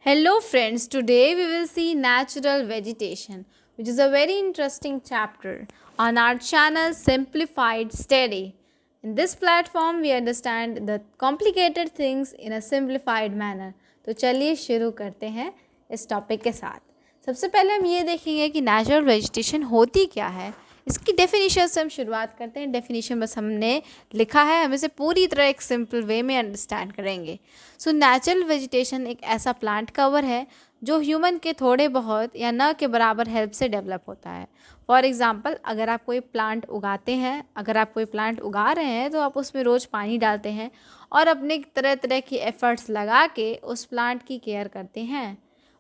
Hello friends, today we will see natural vegetation, which is a very interesting chapter on our channel Simplified Study. In this platform we understand the complicated things in a simplified manner. तो चलिए शुरू करते हैं इस topic के साथ। सबसे पहले हम ये देखेंगे कि नेचुरल वेजिटेशन होती क्या है। इसकी डेफिनेशन से हम शुरुआत करते हैं। डेफिनेशन बस हमने लिखा है, हम इसे पूरी तरह एक सिंपल वे में अंडरस्टैंड करेंगे। सो नेचुरल वेजिटेशन एक ऐसा प्लांट कवर है जो ह्यूमन के थोड़े बहुत या न के बराबर हेल्प से डेवलप होता है। फॉर एग्ज़ाम्पल, अगर आप कोई प्लांट उगाते हैं, अगर आप कोई प्लांट उगा रहे हैं तो आप उसमें रोज़ पानी डालते हैं और अपने तरह तरह की एफ़र्ट्स लगा के उस प्लांट की केयर करते हैं।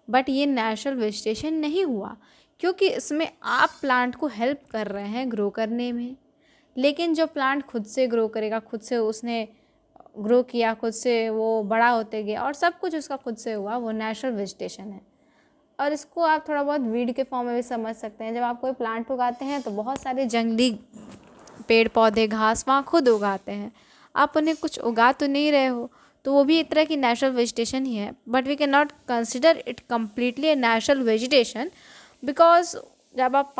बट ये नेचुरल वेजिटेशन नहीं हुआ, क्योंकि इसमें आप प्लांट को हेल्प कर रहे हैं ग्रो करने में। लेकिन जो प्लांट खुद से ग्रो करेगा, खुद से उसने ग्रो किया, खुद से वो बड़ा होते गया और सब कुछ उसका खुद से हुआ, वो नेचुरल वेजिटेशन है। और इसको आप थोड़ा बहुत वीड के फॉर्म में भी समझ सकते हैं। जब आप कोई प्लांट उगाते हैं तो बहुत सारे जंगली पेड़ पौधे घास वहाँ खुद उगाते हैं, आप उन्हें कुछ उगा तो नहीं रहे हो, तो वो भी एक तरह की नेचुरल वेजिटेशन ही है। But we can not consider it completely a natural vegetation, because जब आप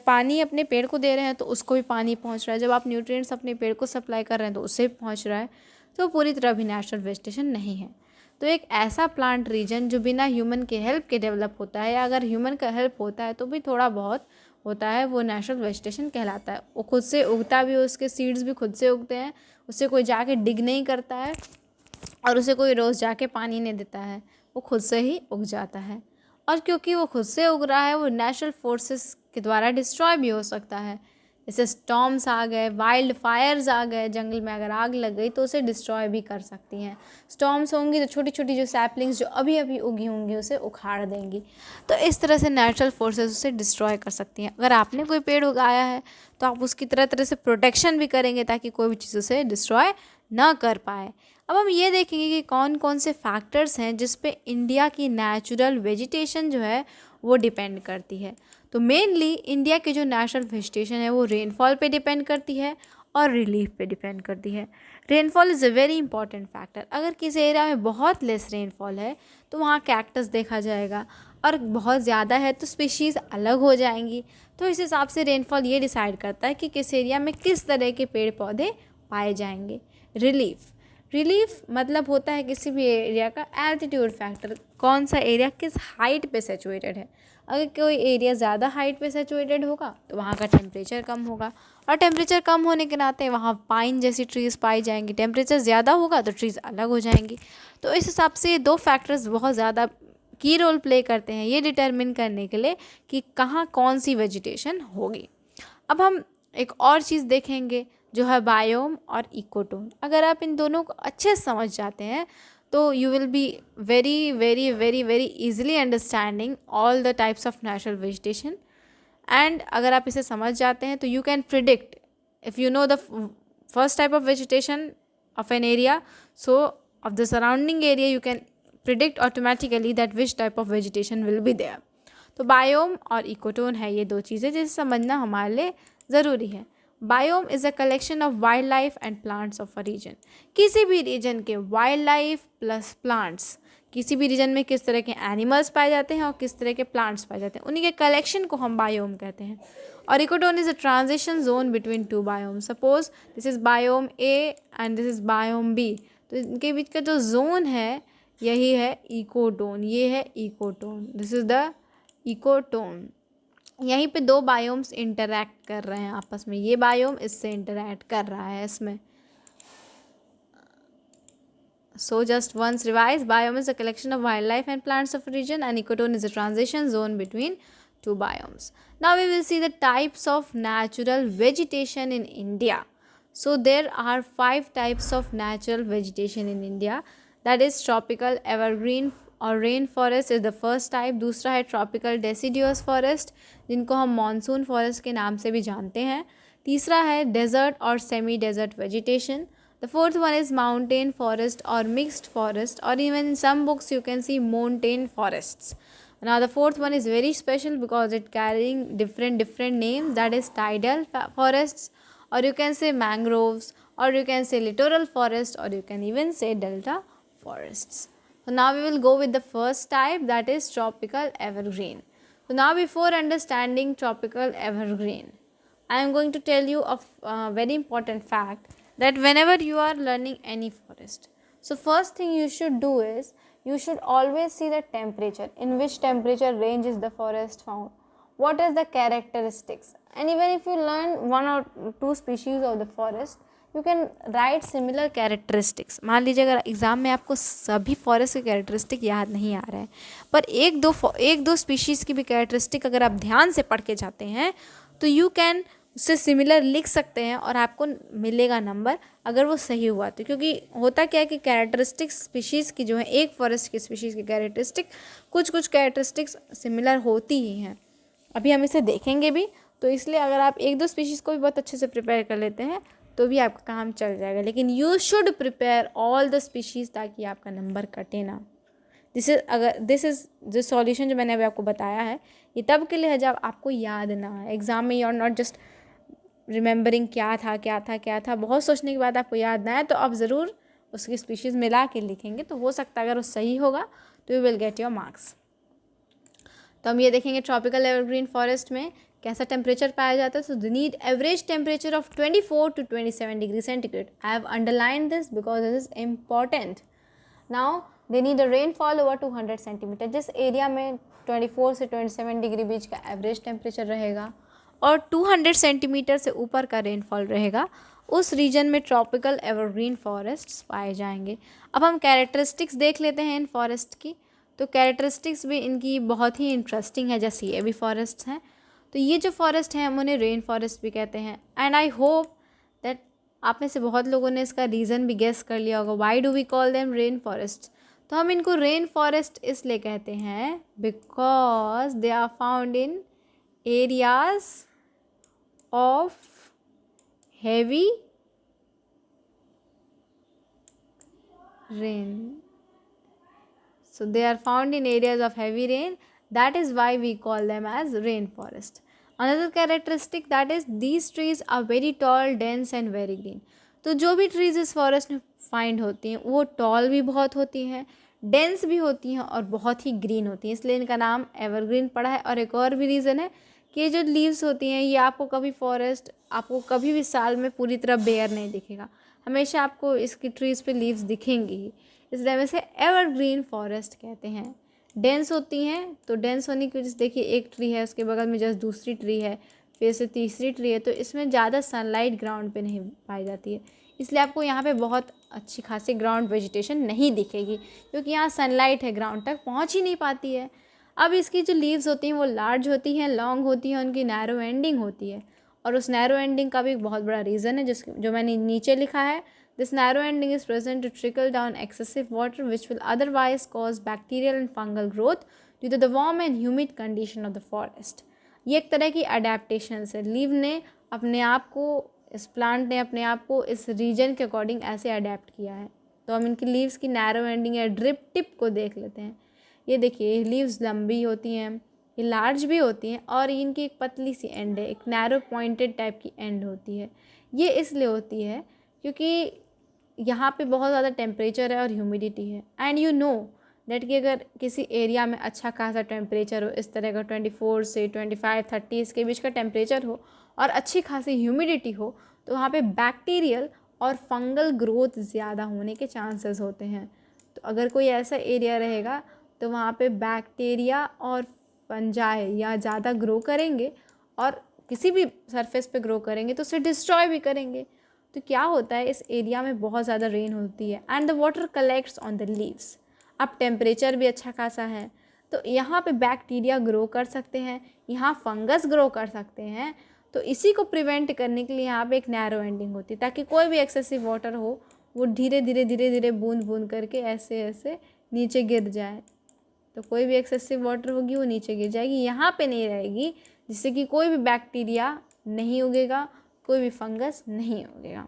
पानी अपने पेड़ को दे रहे हैं तो उसको भी पानी पहुंच रहा है। जब आप न्यूट्रिएंट्स अपने पेड़ को सप्लाई कर रहे हैं तो उससे भी पहुंच रहा है। तो पूरी तरह भी नेचुरल वेजिटेशन नहीं है। तो एक ऐसा प्लांट रीजन जो बिना ह्यूमन के हेल्प के डेवलप होता है, या अगर ह्यूमन का हेल्प होता है तो भी थोड़ा बहुत होता है, वो नेचुरल वेजिटेशन कहलाता है। वो खुद से उगता भी, उसके सीड्स भी खुद से उगते हैं, उससे कोई जाके डिग नहीं करता है और उसे कोई रोज़ जाके पानी नहीं देता है, वो खुद से ही उग जाता है। और क्योंकि वो खुद से उग रहा है, वो नेचुरल फोर्सेस के द्वारा डिस्ट्रॉय भी हो सकता है। जैसे स्टॉर्म्स आ गए, वाइल्ड फायर्स आ गए, जंगल में अगर आग लग गई तो उसे डिस्ट्रॉय भी कर सकती हैं। स्टॉर्म्स होंगी तो छोटी छोटी जो सैपलिंग्स जो अभी अभी उगी होंगी उसे उखाड़ देंगी। तो इस तरह से नेचुरल फोर्सेस उसे डिस्ट्रॉय कर सकती हैं। अगर आपने कोई पेड़ उगाया है तो आप उसकी तरह तरह से प्रोटेक्शन भी करेंगे ताकि कोई भी चीज़ उसे डिस्ट्रॉय ना कर पाए। अब हम ये देखेंगे कि कौन कौन से फैक्टर्स हैं जिस पे इंडिया की नेचुरल वेजिटेशन जो है वो डिपेंड करती है। तो मेनली इंडिया की जो नेचुरल वेजिटेशन है वो रेनफॉल पे डिपेंड करती है और रिलीफ पे डिपेंड करती है। Rainfall is a very important factor. अगर किसी एरिया में बहुत लेस रेनफॉल है तो वहाँ कैक्टस देखा जाएगा, और बहुत ज़्यादा है तो स्पीशीज़ अलग हो जाएंगी। तो इस हिसाब से रेनफॉल ये डिसाइड करता है कि किस एरिया में किस तरह के पेड़ पौधे पाए जाएंगे। रिलीफ मतलब होता है किसी भी एरिया का एल्टीट्यूड फैक्टर, कौन सा एरिया किस हाइट पे सिचुएटेड है। अगर कोई एरिया ज़्यादा हाइट पे सिचुएटेड होगा तो वहाँ का टेम्परेचर कम होगा, और टेम्परेचर कम होने के नाते वहाँ पाइन जैसी ट्रीज़ पाई जाएंगी। टेम्परेचर ज़्यादा होगा तो ट्रीज़ अलग हो जाएंगी। तो इस हिसाब से ये दो फैक्टर्स बहुत ज़्यादा की रोल प्ले करते हैं ये डिटरमिन करने के लिए कि कहाँ कौन सी वेजिटेशन होगी। अब हम एक और चीज़ देखेंगे जो है बायोम और इकोटोन। अगर आप इन दोनों को अच्छे से समझ जाते हैं तो you will be very very very very easily understanding all the types of natural vegetation. And अगर आप इसे समझ जाते हैं तो you can predict, if you know the first type of vegetation of an area, so of the surrounding area you can predict automatically that which type of vegetation will be there. तो biome और ecotone है ये दो चीज़ें जिसे समझना हमारे लिए ज़रूरी है। Biome is a collection of wildlife and plants of a region. किसी भी रीजन के वाइल्ड लाइफ प्लस प्लांट्स, किसी भी रीजन में किस तरह के एनिमल्स पाए जाते हैं और किस तरह के प्लांट्स पाए जाते हैं, उन्हीं के कलेक्शन को हम बायोम कहते हैं। और ecotone is a transition zone between two biome. Suppose this is biome A and this is biome B, तो इनके बीच का जो जोन है यही है इकोटोन, ये है ecotone, this is the ecotone. यहीं पे दो बायोम्स इंटरैक्ट कर रहे हैं आपस में, ये बायोम इससे इंटरैक्ट कर रहा है इसमें। So just once revise, biome is a collection of wildlife and plants of a region, and ecotone is a transition zone between two biomes. Now we will see the types of natural vegetation in India. So there are 5 types of natural vegetation in India. That is tropical evergreen और rain forest is the first type. दूसरा है tropical deciduous forest, जिनको हम monsoon forest के नाम से भी जानते हैं। तीसरा है डेजर्ट और semi desert vegetation. The fourth one is mountain forest or mixed forest, or even in some books you can see montane forests. Now the fourth one is very special because it carrying different names, that is tidal forests, or you can say mangroves, or you can say littoral forest, or you can even say delta forests. So now we will go with the first type, that is tropical evergreen. So now before understanding tropical evergreen, I am going to tell you a very important fact, that whenever you are learning any forest, so first thing you should do is you should always see the temperature, in which temperature range is the forest found, what is the characteristics, and even if you learn one or two species of the forest, you can right similar characteristics. मान लीजिए अगर exam में आपको सभी forest के characteristic याद नहीं आ रहे हैं, पर एक दो स्पीशीज़ की भी कैरेक्टरिस्टिक अगर आप ध्यान से पढ़ के जाते हैं तो यू कैन उससे सिमिलर लिख सकते हैं और आपको मिलेगा नंबर, अगर वो सही हुआ तो. क्योंकि होता क्या है कि कैरेक्टरिस्टिक्स स्पीशीज़ की जो है, एक फॉरेस्ट की स्पीशीज़ की कैरेक्टरिस्टिक कुछ कैरेक्टरिस्टिक्स सिमिलर होती ही हैं. अभी हम इसे देखेंगे भी, तो इसलिए अगर आप एक दो स्पीशीज़ को भी बहुत अच्छे से प्रिपेयर कर लेते हैं तो भी आपका काम चल जाएगा. लेकिन you should prepare all the species ताकि आपका नंबर कटे ना. दिस इज़ जो सॉल्यूशन जो मैंने अभी आपको बताया है, ये तब के लिए है जब आपको याद ना है. एग्ज़ाम में you are not just remembering क्या था, बहुत सोचने के बाद आपको याद ना आए तो आप ज़रूर उसकी स्पीशीज़ मिला के लिखेंगे, तो हो सकता है अगर वो सही होगा तो you will get your marks. तो हम ये देखेंगे ट्रॉपिकल एवरग्रीन फॉरेस्ट में कैसा टेम्परेचर पाया जाता है. So they need average temperature of 24 to 27 degree centigrade. I have underline this because this is important. Now they need a rainfall over 200 centimetre. जिस एरिया में 24 से 27 डिग्री बीच का एवरेज टेम्परेचर रहेगा और 200 सेंटीमीटर से ऊपर का रेनफॉल रहेगा, उस रीजन में ट्रॉपिकल एवरग्रीन फॉरेस्ट्स पाए जाएंगे. अब हम कैरेक्टरिस्टिक्स देख लेते हैं इन फॉरेस्ट की. तो कैरेक्टरिस्टिक्स भी इनकी बहुत ही इंटरेस्टिंग है, जैसे ये भी फॉरेस्ट हैं. तो ये जो फॉरेस्ट हैं हम उन्हें रेन फॉरेस्ट भी कहते हैं. एंड आई होप दैट आप में से बहुत लोगों ने इसका रीज़न भी गेस कर लिया होगा, why do we call them rainforest. तो हम इनको रेन फॉरेस्ट इसलिए कहते हैं because they are found in areas of heavy rain. So they are found in areas of heavy rain. That is why we call them as rainforest. Another characteristic, that is these trees are very tall, dense and very green. तो जो भी trees इस forest में find होती हैं वो toll भी बहुत होती हैं, डेंस भी होती हैं और बहुत ही ग्रीन होती हैं, इसलिए इनका नाम एवरग्रीन पड़ा है. और एक और भी रीज़न है कि ये जो लीव्स होती हैं ये आपको कभी भी साल में पूरी तरह बेयर नहीं दिखेगा, हमेशा आपको इसकी ट्रीज़ पे लीव्स दिखेंगी ही, इसलिए हम इसे एवरग्रीन फॉरेस्ट कहते हैं. डेंस होती हैं, तो डेंस होने की वजह से देखिए एक ट्री है, उसके बगल में जस्ट दूसरी ट्री है, फिर से तीसरी ट्री है, तो इसमें ज़्यादा सनलाइट ग्राउंड पे नहीं पाई जाती है, इसलिए आपको यहाँ पे बहुत अच्छी खासी ग्राउंड वेजिटेशन नहीं दिखेगी, क्योंकि यहाँ सनलाइट है, ग्राउंड तक पहुँच ही नहीं पाती है. अब इसकी जो लीव्स होती हैं वो लार्ज होती हैं, लॉन्ग होती हैं, उनकी नैरो एंडिंग होती है. और उस नैरो एंडिंग का भी एक बहुत बड़ा रीज़न है जो मैंने नीचे लिखा है. This narrow ending is present to trickle down excessive water which will otherwise cause bacterial and fungal growth due to the warm and humid condition of the forest. ये एक तरह की अडेप्टेशन है. लीव ने अपने आप को, इस प्लांट ने अपने आप को इस रीजन के अकॉर्डिंग ऐसे अडेप्ट किया है. तो हम इनकी लीव्स की नैरो एंडिंग या ड्रिप टिप को देख लेते हैं. ये देखिए लीव्स लंबी होती हैं, ये लार्ज भी होती हैं और इनकी एक पतली सी एंड है, एक नैरो पॉइंटेड टाइप की एंड होती है. ये इसलिए होती है क्योंकि यहाँ पे बहुत ज़्यादा टेम्परेचर है और ह्यूमिडिटी है. एंड यू नो दैट कि अगर किसी एरिया में अच्छा खासा टेम्परेचर हो, इस तरह का 24 से 25-30 इसके बीच का टेम्परेचर हो और अच्छी खासी ह्यूमिडिटी हो, तो वहाँ पे बैक्टीरियल और फंगल ग्रोथ ज़्यादा होने के चांसेस होते हैं. तो अगर कोई ऐसा एरिया रहेगा तो वहाँ पे बैक्टीरिया और फंजाई या ज़्यादा ग्रो करेंगे और किसी भी सरफेस पे ग्रो करेंगे तो उसे डिस्ट्रॉय भी करेंगे. तो क्या होता है, इस एरिया में बहुत ज़्यादा रेन होती है and the water collects on the leaves. अब टेम्परेचर भी अच्छा खासा है तो यहाँ पे बैक्टीरिया ग्रो कर सकते हैं, यहाँ फंगस ग्रो कर सकते हैं. तो इसी को प्रिवेंट करने के लिए यहाँ पे एक नैरो एंडिंग होती है, ताकि कोई भी एक्सेसिव वाटर हो वो धीरे धीरे बूंद बूंद करके ऐसे नीचे गिर जाए. तो कोई भी एक्सेसिव वाटर होगी वो नीचे गिर जाएगी, यहाँ पे नहीं रहेगी, जिससे कि कोई भी बैक्टीरिया नहीं उगेगा, कोई भी फंगस नहीं उगेगा.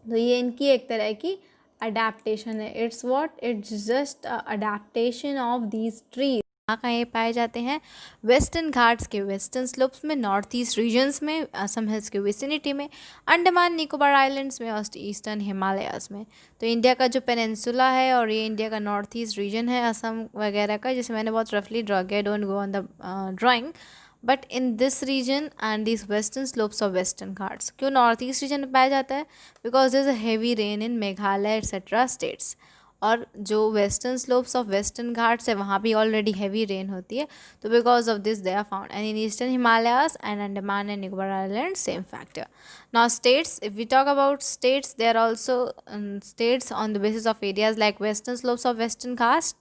तो ये इनकी एक तरह की अडेप्टेशन है. It's just adaptation of these trees. कहाँ ये पाए जाते हैं? वेस्टर्न घाट्स के वेस्टर्न स्लोप्स में, नॉर्थ ईस्ट रीजन्स में, असम हिल्स के विसिनिटी में, अंडमान निकोबार आइलैंड्स में और ईस्टर्न हिमालयाज में। तो इंडिया का जो पेनिनसुला है और ये इंडिया का नॉर्थ ईस्ट रीजन है असम वगैरह का, जिसे मैंने बहुत रफली ड्रॉ किया, don't go on the drawing, but in this region and this western slopes of western Ghats. क्यों नॉर्थ ईस्ट रीजन में पाया जाता है? Because there is a heavy rain in Meghalaya etcetera states, और जो western slopes of western Ghats है वहाँ भी ऑलरेडी हैवी रेन होती है, तो because of this they are found and in eastern Himalayas and Andaman and Nicobar island same factor. Now states, if we talk about states, there are also states on the basis of areas like western slopes of western Ghats.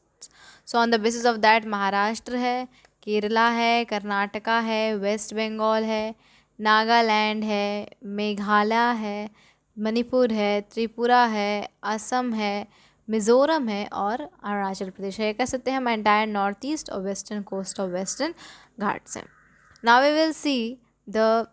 So on the basis of that Maharashtra है, केरला है, कर्नाटका है, waste Bengal है, नागालैंड है, मेघालय है, मणिपुर है, त्रिपुरा है, असम है, मिज़ोरम है और अरुणाचल प्रदेश है. ये कह सकते हैं हम एंटायर नॉर्थ ईस्ट और western coast of western Ghats हैं. Now we will see the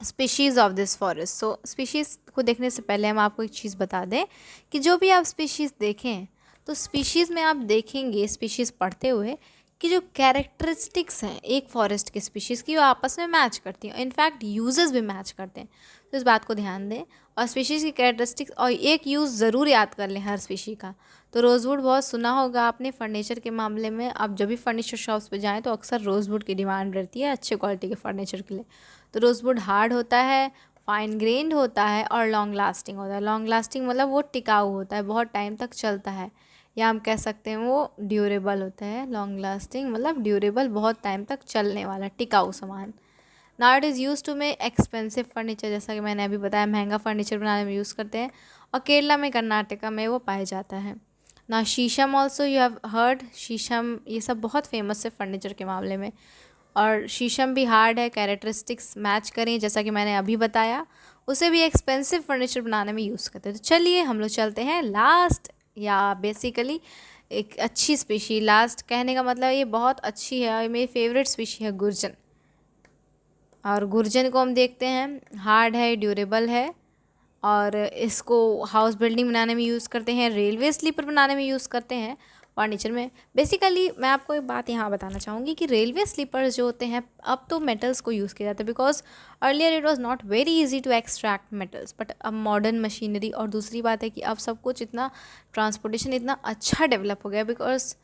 species of this forest. So species को देखने से पहले हम आपको एक चीज़ बता दें कि जो भी आप स्पीशीज़ देखें तो स्पीशीज़ में आप देखेंगे स्पीशीज़ पढ़ते हुए कि जो कैरेक्टरिस्टिक्स हैं एक फॉरेस्ट के स्पीशीज़ की वो आपस में मैच करती हैं, इनफैक्ट यूजेस भी मैच करते हैं. तो इस बात को ध्यान दें और स्पीशीज़ की कैरेक्टरिस्टिक्स और एक यूज़ ज़रूर याद कर लें हर स्पीशी का. तो रोज़वुड बहुत सुना होगा आपने फर्नीचर के मामले में. आप जब भी फर्नीचर शॉप्स पे जाएँ तो अक्सर रोज़वुड की डिमांड रहती है अच्छे क्वालिटी के फर्नीचर के लिए. तो रोज़वुड हार्ड होता है, फाइन ग्रेन्ड होता है और लॉन्ग लास्टिंग होता है. लॉन्ग लास्टिंग मतलब वो टिकाऊ होता है, बहुत टाइम तक चलता है, या हम कह सकते हैं वो ड्यूरेबल होता है. लॉन्ग लास्टिंग मतलब ड्यूरेबल, बहुत टाइम तक चलने वाला टिकाऊ सामान. Now it is use to make expensive furniture, जैसा कि मैंने अभी बताया महंगा फर्नीचर बनाने में यूज़ करते हैं, और केरला में कर्नाटका में वो पाया जाता है. ना शीशम ऑल्सो यू हैव हर्ड, शीशम ये सब बहुत फेमस है फर्नीचर के मामले में, और शीशम भी हार्ड है, कैरेक्टरिस्टिक्स मैच करें जैसा कि मैंने अभी बताया, उसे भी एक्सपेंसिव फर्नीचर बनाने में यूज़ करते हैं. तो चलिए हम लोग चलते हैं लास्ट, या बेसिकली एक अच्छी स्पीशी. लास्ट कहने का मतलब ये बहुत अच्छी है, मेरी फेवरेट स्पीशी है गुर्जन. और गुर्जन को हम देखते हैं हार्ड है, ड्यूरेबल है, और इसको हाउस बिल्डिंग बनाने में यूज़ करते हैं, रेलवे स्लीपर बनाने में यूज़ करते हैं फर्नीचर में. बेसिकली मैं आपको एक बात यहाँ बताना चाहूँगी कि रेलवे स्लीपर्स जो होते हैं अब तो मेटल्स को यूज़ किया जाता है, because earlier it was not very easy to extract metals, but अब मॉडर्न मशीनरी, और दूसरी बात है कि अब सब कुछ इतना ट्रांसपोर्टेशन इतना अच्छा डेवलप हो गया, बिकॉज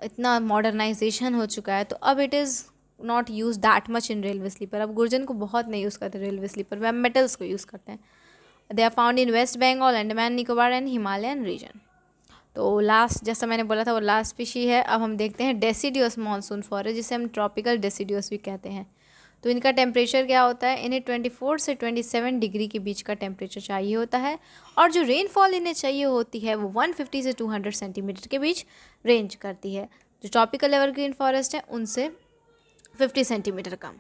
इतना मॉडर्नाइजेशन हो चुका है, तो अब it is not use that much in railway sleeper. अब गुर्जन को बहुत नहीं यूज़ करते रेलवे स्लीपर में, अब मेटल्स को यूज़ करते हैं. They are found in West Bengal, Andaman Nicobar and Himalayan region. तो लास्ट जैसा मैंने बोला था वो लास्ट स्पीशी है. अब हम देखते हैं डेसिडियस मानसून फॉरेस्ट, जिसे हम ट्रॉपिकल डेसिडियस भी कहते हैं. तो इनका टेम्परेचर क्या होता है? इन्हें 24 से 27 डिग्री के बीच का टेम्परेचर चाहिए होता है, और जो रेनफॉल इन्हें चाहिए होती है वो 150 से 200 सेंटीमीटर के बीच रेंज करती है. जो ट्रॉपिकल एवरग्रीन फॉरेस्ट है उनसे 50 सेंटीमीटर कम.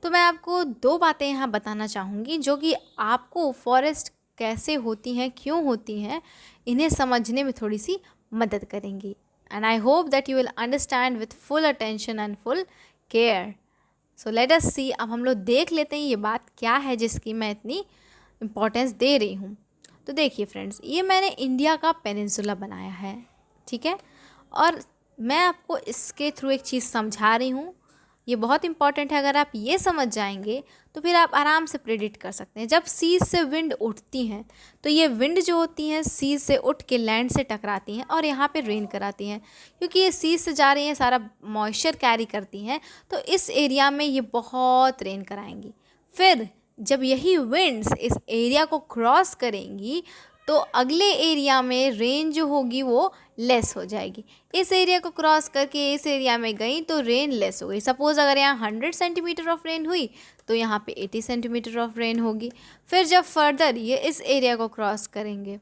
तो मैं आपको दो बातें यहाँ बताना चाहूँगी जो कि आपको फॉरेस्ट कैसे होती हैं, क्यों होती हैं, इन्हें समझने में थोड़ी सी मदद करेंगी. And I hope that you will understand with full attention and full care. So let us see. अब हम लोग देख लेते हैं ये बात क्या है जिसकी मैं इतनी इम्पोर्टेंस दे रही हूँ. तो देखिए फ्रेंड्स, ये मैंने इंडिया का पेनिनसुला बनाया है, ठीक है, और मैं आपको इसके थ्रू एक चीज़ समझा रही हूँ. ये बहुत इंपॉर्टेंट है. अगर आप ये समझ जाएंगे तो फिर आप आराम से प्रेडिक्ट कर सकते हैं. जब सीज से विंड उठती हैं तो ये विंड जो होती हैं सीज से उठ के लैंड से टकराती हैं और यहाँ पे रेन कराती हैं. क्योंकि ये सीज से जा रही हैं, सारा मॉइस्चर कैरी करती हैं, तो इस एरिया में ये बहुत रेन कराएंगी. फिर जब यही विंड्स इस एरिया को क्रॉस करेंगी तो अगले एरिया में रेन जो होगी वो लेस हो जाएगी. इस एरिया को क्रॉस करके इस एरिया में गई तो रेन लेस हो गई. सपोज़ अगर यहाँ 100 सेंटीमीटर ऑफ रेन हुई तो यहाँ पे 80 सेंटीमीटर ऑफ रेन होगी. फिर जब फर्दर ये इस एरिया को क्रॉस करेंगे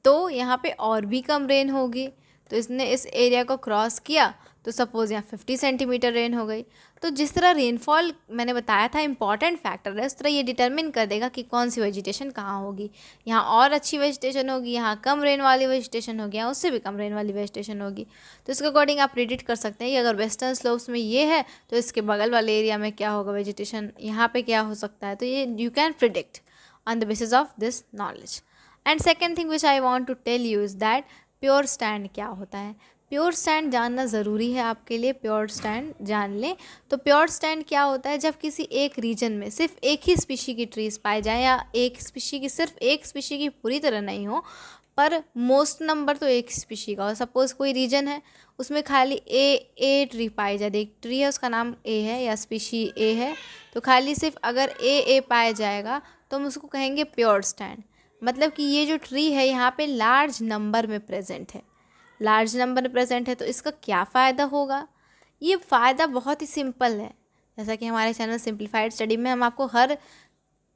तो यहाँ पे और भी कम रेन होगी. तो इसने इस एरिया को क्रॉस किया तो सपोज़ यहाँ 50 सेंटीमीटर रेन हो गई. तो जिस तरह रेनफॉल मैंने बताया था इंपॉर्टेंट फैक्टर है, उस तरह ये डिटरमिन कर देगा कि कौन सी वेजिटेशन कहाँ होगी. यहाँ और अच्छी वेजिटेशन होगी, यहाँ कम रेन वाली वेजिटेशन होगी, यहाँ उससे भी कम रेन वाली वेजिटेशन होगी. तो इसके अकॉर्डिंग आप प्रिडिक्ट कर सकते हैं कि अगर वेस्टर्न स्लोप्स में ये है तो इसके बगल वाले एरिया में क्या होगा वेजिटेशन, यहाँ पर क्या हो सकता है. तो ये you can predict on the basis of this knowledge. And second thing which I want to tell you is that pure stand क्या होता है. प्योर स्टैंड जानना ज़रूरी है आपके लिए, प्योर स्टैंड जान लें। तो प्योर स्टैंड क्या होता है, जब किसी एक रीजन में सिर्फ एक ही स्पीशी की ट्रीज पाए जाए, या एक स्पीशी की सिर्फ एक स्पीशी की पूरी तरह नहीं हो पर मोस्ट नंबर तो एक स्पीशी का हो। सपोज़ कोई रीजन है उसमें खाली ए ट्री पाई जाए, एक ट्री है उसका नाम ए है या स्पीशी ए है, तो खाली सिर्फ अगर ए पाया जाएगा तो हम उसको कहेंगे प्योर स्टैंड। मतलब कि ये जो ट्री है यहाँ पे लार्ज नंबर में प्रेजेंट है, लार्ज नंबर में प्रेजेंट है। तो इसका क्या फ़ायदा होगा, ये फ़ायदा बहुत ही सिंपल है। जैसा कि हमारे चैनल सिंप्लीफाइड स्टडी में हम आपको हर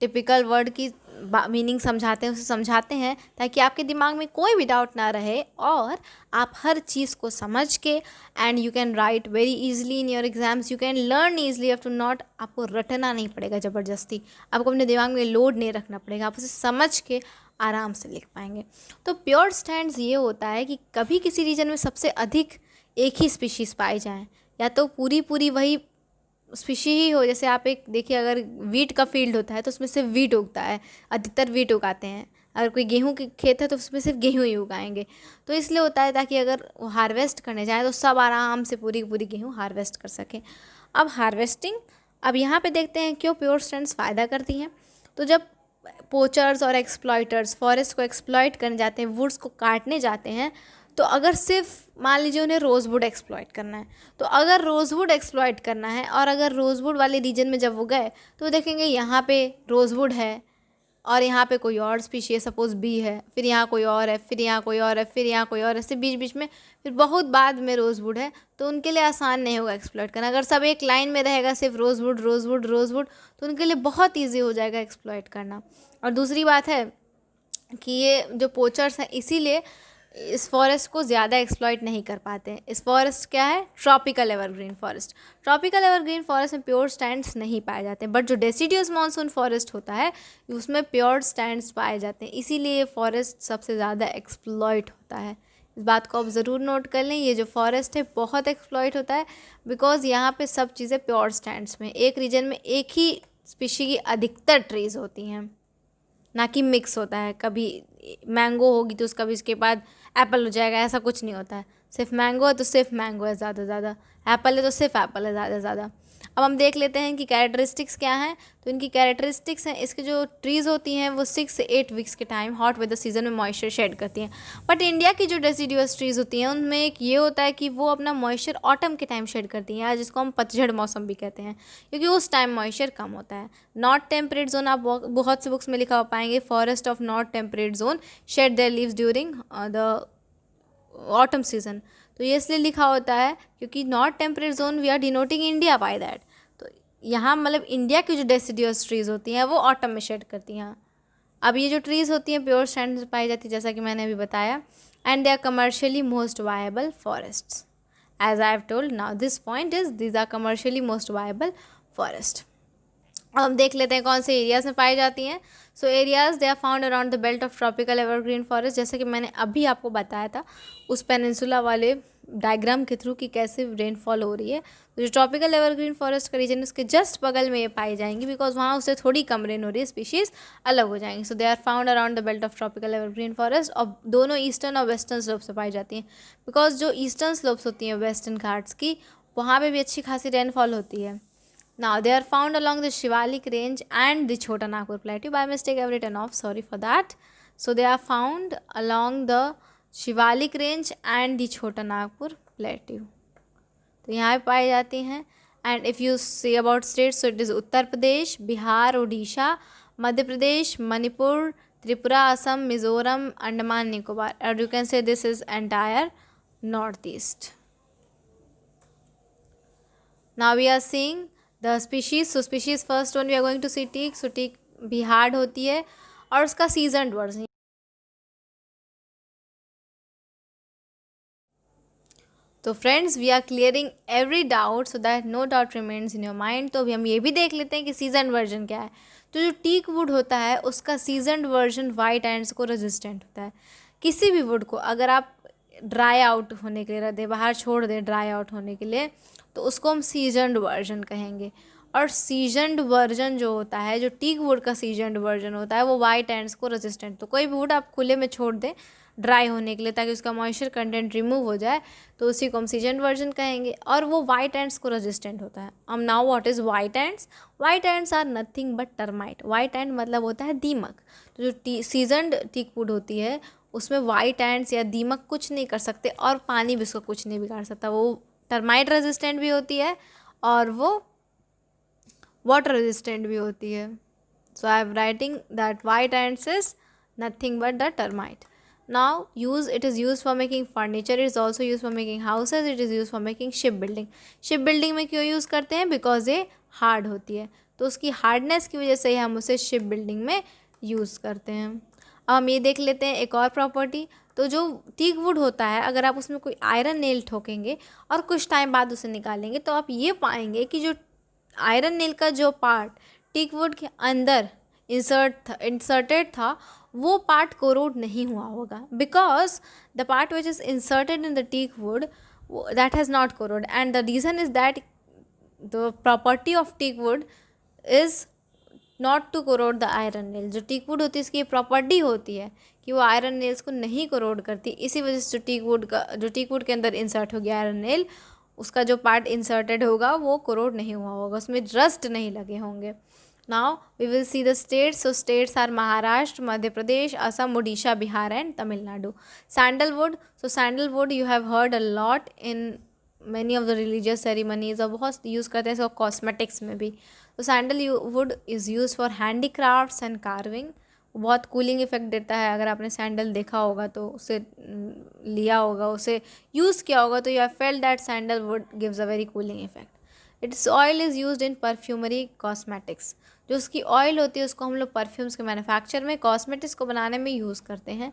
टिपिकल वर्ड की मीनिंग समझाते हैं, उसे समझाते हैं ताकि आपके दिमाग में कोई भी डाउट ना रहे और आप हर चीज़ को समझ के and you can write very easily in your exams, you can learn easily. Have to not, आपको रटना नहीं पड़ेगा ज़बरदस्ती, आपको अपने दिमाग में लोड नहीं रखना पड़ेगा, आप उसे समझ के आराम से लिख पाएंगे। तो प्योर स्टैंड्स ये होता है कि कभी किसी रीजन में सबसे अधिक एक ही स्पीशीज़ पाई जाएँ, या तो पूरी वही स्पीशी ही हो। जैसे आप एक देखिए, अगर वीट का फील्ड होता है तो उसमें सिर्फ वीट उगता है, अधिकतर वीट उगाते हैं। अगर कोई गेहूं के खेत है तो उसमें सिर्फ गेहूं ही उगाएंगे। तो इसलिए होता है ताकि अगर हार्वेस्ट करने जाए तो सब आराम से पूरी गेहूं हार्वेस्ट कर सकें। अब हार्वेस्टिंग, अब यहाँ पे देखते हैं क्यों प्योर स्टैंड्स फ़ायदा करती हैं। तो जब पोचर्स और एक्सप्लॉयटर्स फॉरेस्ट को एक्सप्लॉयट करने जाते हैं, वुड्स को काटने जाते हैं, तो अगर सिर्फ मान लीजिए उन्हें रोज़वुड एक्सप्लॉयट करना है, तो अगर रोज़वुड एक्सप्लॉयट करना है और अगर रोज़वुड वाले रीजन में जब वो गए तो वो देखेंगे यहाँ पे रोज़वुड है और यहाँ पे कोई और स्पीशी है, सपोज़ बी है, फिर यहाँ कोई और है, फिर यहाँ कोई और है, फिर यहाँ कोई और, ऐसे बीच बीच में फिर बहुत बाद में रोज़वुड है, तो उनके लिए आसान नहीं होगा एक्सप्लॉयट करना। अगर सब एक लाइन में रहेगा सिर्फ रोज़वुड रोज़वुड रोज़वुड, तो उनके लिए बहुत ईजी हो जाएगा एक्सप्लॉयट करना। और दूसरी बात है कि ये जो पोचर्स हैं इसीलिए इस फॉरेस्ट को ज़्यादा एक्सप्लॉइट नहीं कर पाते हैं। इस फॉरेस्ट क्या है, tropical evergreen forest. Tropical evergreen forest में प्योर स्टैंड्स नहीं पाए जाते हैं, बट जो डेसिडियस मानसून फॉरेस्ट होता है उसमें प्योर स्टैंड्स पाए जाते हैं, इसीलिए ये फॉरेस्ट सबसे ज़्यादा एक्सप्लॉइट होता है। इस बात को आप ज़रूर नोट कर लें, ये जो फॉरेस्ट है बहुत एक्सप्लॉइट होता है बिकॉज यहाँ पे सब चीज़ें प्योर स्टैंड्स में, एक रीजन में एक ही स्पीशी की अधिकतर ट्रीज होती हैं, ना कि मिक्स होता है। कभी मैंगो होगी तो उसका भी इसके बाद एप्पल हो जाएगा, ऐसा कुछ नहीं होता है। सिर्फ मैंगो है तो सिर्फ मैंगो है ज़्यादा से ज़्यादा, एप्पल है तो सिर्फ एप्पल है ज़्यादा से ज़्यादा। अब हम देख लेते हैं कि कैरेक्टरिस्टिक्स क्या हैं। तो इनकी कैरेक्टरिस्टिक्स हैं, इसकी जो ट्रीज़ होती हैं वो 6 से 8 वीक्स के टाइम हॉट वेदर सीजन में मॉइस्चर शेड करती हैं। बट इंडिया की जो डेसिडियस ट्रीज़ होती हैं उनमें एक ये होता है कि वो अपना मॉइस्चर ऑटम के टाइम शेड करती हैं, जिसको हम पतझड़ मौसम भी कहते हैं, क्योंकि उस टाइम मॉइस्चर कम होता है। नॉट टेम्परेट जोन, आप बहुत से बुक्स में लिखा पाएंगे, forest of north temperate zone shed their leaves during the autumn season. तो ये इसलिए लिखा होता है क्योंकि north temperate zone we are denoting India by that. तो यहाँ मतलब इंडिया की जो डेसिडियस ट्रीज़ होती हैं वो ऑटम में शेड करती हैं। अब ये जो ट्रीज़ होती हैं प्योर स्टैंड पाई जाती है, जैसा कि मैंने अभी बताया, and they are commercially most viable forests. As I have told now this point is these are commercially most viable forest. अब हम देख लेते हैं कौन से एरियाज़ में पाई जाती हैं। So areas they are found around the belt of tropical evergreen forest, जैसे कि मैंने अभी आपको बताया था उस पेनिनसुला वाले डायग्राम के थ्रू कि कैसे रेनफॉल हो रही है। तो जो ट्रॉपिकल एवरग्रीन फॉरेस्ट का रीजन उसके जस्ट बगल में ये पाई जाएंगी, बिकॉज वहाँ उससे थोड़ी कम रेन हो रही है, स्पीशीज़ अलग हो जाएंगी। So they are found around the belt of tropical evergreen forest, और दोनों ईस्टर्न और वेस्टर्न स्लोप से पाई जाती हैं। बिकॉज जो ईस्टर्न स्लोप्स होती हैं वेस्टर्न घाट्स की, वहाँ पर भी अच्छी खासी रेनफॉल होती है। Now they are found along the Shivalik range and the Chota Nagpur plateau. By mistake I have written off, sorry for that. So they are found along the Shivalik range and the Chota Nagpur plateau. तो यहाँ पे पाई जाती हैं। And if you say about states, so it is Uttar Pradesh, Bihar, Orissa, Madhya Pradesh, Manipur, Tripura, Assam, Mizoram, Andaman Nicobar, और you can say this is entire northeast. Now we are seeing the species. So species first one we are going to see teak. So teak भी hard होती है और उसका seasoned version. तो friends we are clearing every doubt so that no doubt remains in your mind. तो अभी हम ये भी देख लेते हैं कि सीजनड वर्जन क्या है। तो जो टीक वुड होता है उसका सीजनड वर्जन वाइट एंड्स को रेजिस्टेंट होता है। किसी भी वुड को अगर आप ड्राई आउट होने के लिए रख दें, बाहर छोड़ दें ड्राई आउट होने के लिए, तो उसको हम सीजनड वर्जन कहेंगे। और सीजनड वर्जन जो होता है, जो टीक वुड का सीजनड वर्जन होता है, वो वाइट एंड्स को रेजिस्टेंट। तो कोई भी वुड आप खुले में छोड़ दें ड्राई होने के लिए ताकि उसका मॉइस्चर कंटेंट रिमूव हो जाए, तो उसी को हम सीजनड वर्जन कहेंगे, और वो वाइट एंड्स को रेजिस्टेंट होता है। अब now what is white ants? White ants are nothing but termite. White ant मतलब होता है दीमक। तो जो सीजनड टीक वुड होती है उसमें वाइट एंड्स या दीमक कुछ नहीं कर सकते, और पानी भी उसको कुछ नहीं बिगाड़ सकता। वो टर्माइट रेजिस्टेंट भी होती है और वो वाटर रेजिस्टेंट भी होती है। So I am writing that white ants is nothing but the termite. Now it is used for making furniture, it is also used for making houses, it is used for making ship building. Ship building में क्यों use करते हैं? Because ये hard होती है, तो उसकी hardness की वजह से ही हम उसे शिप बिल्डिंग में यूज़ करते हैं। अब हम ये देख लेते हैं एक और प्रॉपर्टी। तो जो टीक वुड होता है, अगर आप उसमें कोई आयरन नेल ठोकेंगे और कुछ टाइम बाद उसे निकालेंगे, तो आप ये पाएंगे कि जो आयरन नेल का जो पार्ट टीक वुड के अंदर इंसर्टेड था, वो पार्ट कोरोड नहीं हुआ होगा, because the part which is inserted in the teak wood that has not corroded, and the reason is that the property of teak wood is not to corrode the iron nail. जो teak wood होती है, इसकी ये property होती है कि वो iron nails को नहीं कोरोड करती। इसी वजह से जो टीक वुड के अंदर इंसर्ट हो गया आयरन नेल, उसका जो पार्ट इंसर्टेड होगा वो कोरोड नहीं हुआ होगा, उसमें रस्ट नहीं लगे होंगे। Now we will see the states. So states are Maharashtra, Madhya Pradesh, Assam, Odisha, Bihar and Tamil Nadu. Sandalwood. So sandalwood you have heard a lot in many of the religious ceremonies, और बहुत use करते हैं इसको cosmetics में भी। तो sandalwood is use for handicrafts and carving. बहुत cooling effect देता है। अगर आपने सैंडल देखा होगा तो उसे लिया होगा, उसे यूज़ किया होगा, तो you have felt that sandalwood gives a very cooling effect. It's oil is used in perfumery cosmetics. जो उसकी ऑयल होती है उसको हम लोग परफ्यूम्स के मैन्युफैक्चर में, कॉस्मेटिक्स को बनाने में यूज़ करते हैं।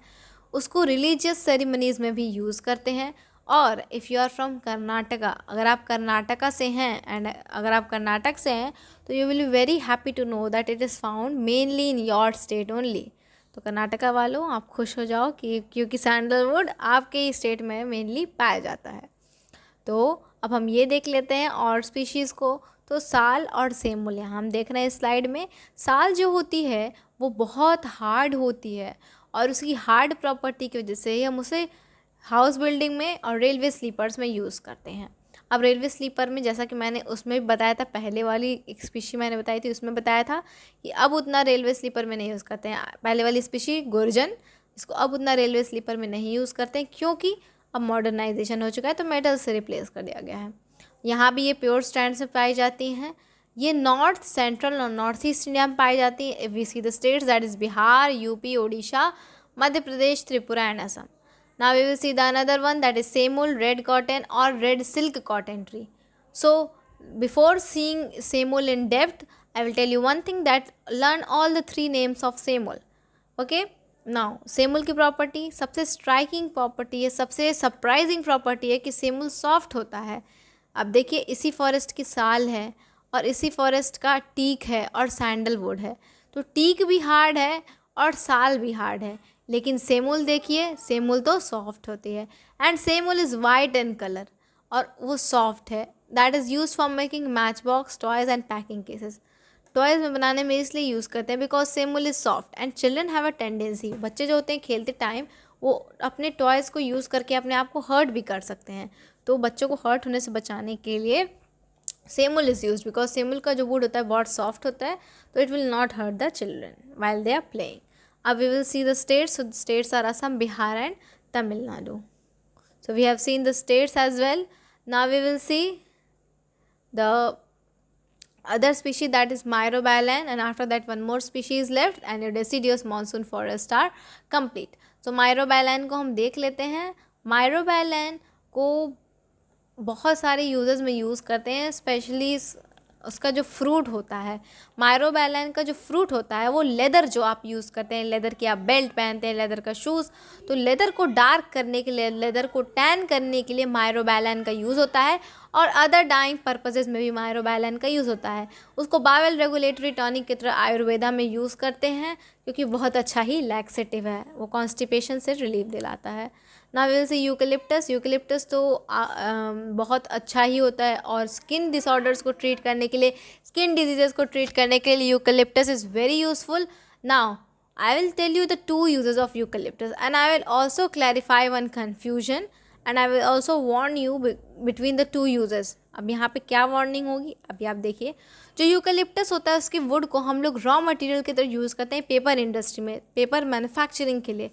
उसको रिलीजियस सेरेमनीज़ में भी यूज़ करते हैं। और if you are from Karnataka, अगर आप कर्नाटका से हैं, एंड अगर आप कर्नाटक से हैं, तो you will be very happy to know that it is found mainly in your state only. तो कर्नाटका वालों आप खुश हो जाओ कि क्योंकि सैंडलवुड आपके ही स्टेट में मेनली पाया जाता है। तो अब हम ये देख लेते हैं और स्पीशीज़ को। तो साल और सेमुल, यहाँ हम देख रहे हैं स्लाइड में। साल जो होती है वो बहुत हार्ड होती है, और उसकी हार्ड प्रॉपर्टी की वजह से ही हम उसे हाउस बिल्डिंग में और रेलवे स्लीपर्स में यूज़ करते हैं। अब रेलवे स्लीपर में, जैसा कि मैंने उसमें भी बताया था, पहले वाली एक स्पीशी मैंने बताई थी, उसमें बताया था कि अब उतना रेलवे स्लीपर में नहीं यूज़ करते हैं। पहले वाली स्पीशी गुर्जन, इसको अब उतना रेलवे स्लीपर में नहीं यूज़ करते हैं, क्योंकि अब मॉडर्नाइजेशन हो चुका है, तो मेटल से रिप्लेस कर दिया गया है। यहाँ भी ये प्योर स्टैंड से पाई जाती हैं। ये नॉर्थ सेंट्रल और नॉर्थ ईस्ट इंडिया में पाई जाती है। We see the states that is Bihar, UP, Odisha, Madhya Pradesh, Tripura and Assam. Now we will see the another one, that is Semul, red cotton or red silk cotton tree. So before seeing Semul in depth, I will tell you one thing, that learn all the 3 names of Semul. Okay? Now Semul की property, सबसे striking property है, सबसे surprising property है कि Samuel soft होता है। अब देखिए, इसी फॉरेस्ट की साल है और इसी फॉरेस्ट का टीक है और सैंडलवुड है। तो टीक भी हार्ड है और साल भी हार्ड है, लेकिन सेमुल देखिए, सेमुल तो सॉफ्ट होती है। And Samuel is white in colour और वो सॉफ्ट है। That is use for making match box, toys and packing cases. Toys में बनाने में इसलिए यूज़ करते हैं because Samuel is soft. And children have a tendency, बच्चे जो होते हैं खेलते टाइम वो अपने टॉयज़ को यूज़ करके अपने आप को हर्ट भी कर सकते हैं। तो बच्चों को हर्ट होने से बचाने के लिए Samuel is use, because Samuel का जो वुड होता है बहुत सॉफ्ट होता है, तो it will not hurt the children while they are playing. Now we will see the states. So the states are Assam, Bihar and Tamil Nadu. So we have seen the states as well. Now we will see the other species, that is Myrobalan, and after that one more species left and your deciduous monsoon forest are complete. So Myrobalan को हम देख लेते हैं। Myrobalan को बहुत सारे uses में use करते हैं, स्पेशली उसका जो फ्रूट होता है, मायरोबैलन का जो फ्रूट होता है, वो लेदर जो आप यूज़ करते हैं, लेदर की आप बेल्ट पहनते हैं, लेदर का शूज़, तो लेदर को डार्क करने के लिए, लेदर को टैन करने के लिए मायरोबैलन का यूज़ होता है। और अदर डाइंग पर्पजेज में भी माइरोबैलन का यूज़ होता है। उसको बावेल रेगुलेटरी टॉनिक की तरह आयुर्वेदा में यूज़ करते हैं क्योंकि बहुत अच्छा ही लैक्सेटिव है, वो कॉन्स्टिपेशन से रिलीफ दिलाता है। ना विल से यूकेलिप्टस, यूकेलिप्टस तो बहुत अच्छा ही होता है और स्किन डिसऑर्डर्स को ट्रीट करने के लिए, स्किन डिजीजेस को ट्रीट करने के लिए eucalyptus is very useful. Now I will tell you the two uses of eucalyptus, and I will also clarify one confusion, and I will also warn you between the two uses. अब यहाँ पे क्या warning होगी अभी आप देखिए। जो eucalyptus होता है उसकी वुड को हम लोग रॉ मटेरियल की तरह यूज़ करते हैं पेपर इंडस्ट्री में, पेपर मैन्युफैक्चरिंग के लिए,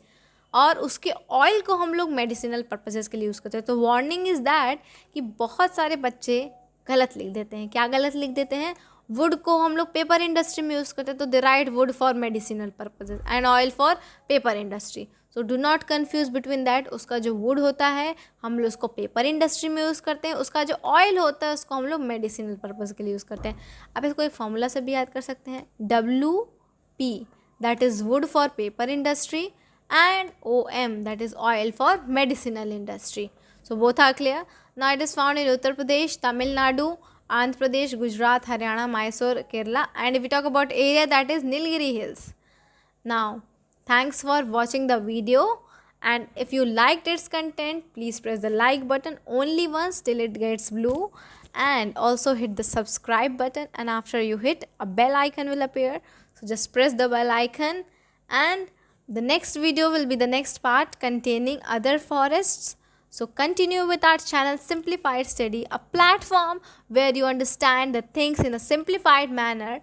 और उसके ऑयल को हम लोग मेडिसिनल पर्पसेस के लिए यूज़ करते हैं। तो वार्निंग इज़ दैट कि बहुत सारे बच्चे गलत लिख देते हैं। क्या गलत लिख देते हैं? वुड को हम लोग पेपर इंडस्ट्री में यूज़ करते हैं, तो they write wood for medicinal purposes and oil for paper industry. So do not confuse between that. उसका जो वुड होता है हम लोग उसको पेपर इंडस्ट्री में यूज़ करते हैं, उसका जो ऑयल होता है उसको हम लोग मेडिसिनल पर्पज़ के लिए यूज़ करते हैं। आप इसको एक फॉर्मूला से भी याद कर सकते हैं, WP that is would for paper industry and OM that is oil for medicinal industry. So both are clear. Now it is found in Uttar Pradesh, Tamil Nadu, Andhra Pradesh, Gujarat, Haryana, Mysore, Kerala, and if we talk about area, that is Nilgiri Hills. Now thanks for watching the video, and if you liked its content, please press the like button only once till it gets blue, and also hit the subscribe button, and after you hit, a bell icon will appear, so just press the bell icon. And the next video will be the next part containing other forests. So continue with our channel Simplified Study, a platform where you understand the things in a simplified manner